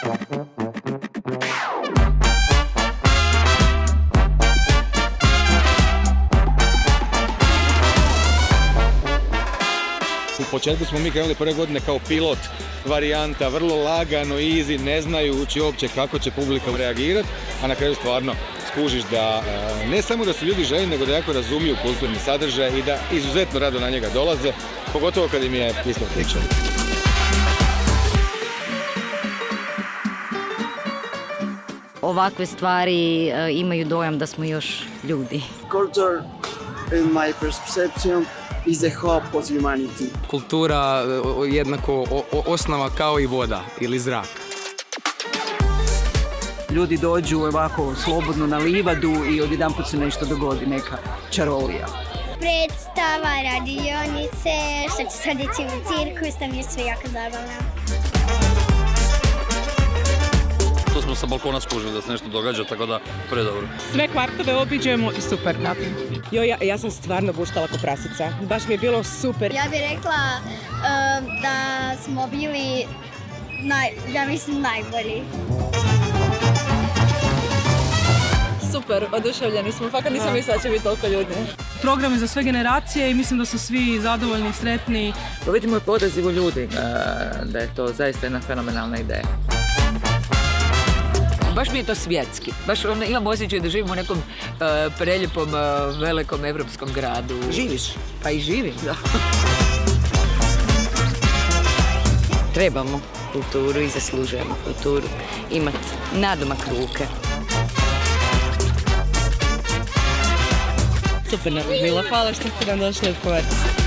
U početku smo mi krenuli prve godine kao pilot varijanta, vrlo lagano, easy, ne znajući uopće kako će publika reagirati, a na kraju stvarno skužiš da ne samo da su ljudi željni, nego da jako razumiju kulturni sadržaj i da izuzetno rado na njega dolaze, pogotovo kad im je isto pričao. Ovakve stvari imaju dojam da smo još ljudi. Culture, in my perception, is the hub of humanity. Kultura jednako osnova kao i voda ili zrak. Ljudi dođu ovako slobodno na livadu i odjedanput se nešto dogodi, neka čarolija. Predstava, radionice, što će sad ići u cirkus, tam je sve jako zabavno. To smo sa balkona skužili da se nešto događa, tako da predobro. Sve kvartove obiđemo i super. Ja sam stvarno guštala ko prasica. Baš mi je bilo super. Ja bih rekla da smo bili, najbolji. Super, oduševljeni smo, fakat nisam mislila da će biti toliko ljudi. Program je za sve generacije i mislim da su svi zadovoljni i sretni. Vidimo i po odazivu ljudi da je to zaista jedna fenomenalna ideja. Baš mi je to svjetski. Baš imam osjećaj da živim u nekom preljepom, velikom evropskom gradu. Živiš? Pa i živim, da. Trebamo kulturu i zaslužujemo kulturu. Imati nadomak ruke. Super nam je bilo. Hvala što ste nam došli odgovarati.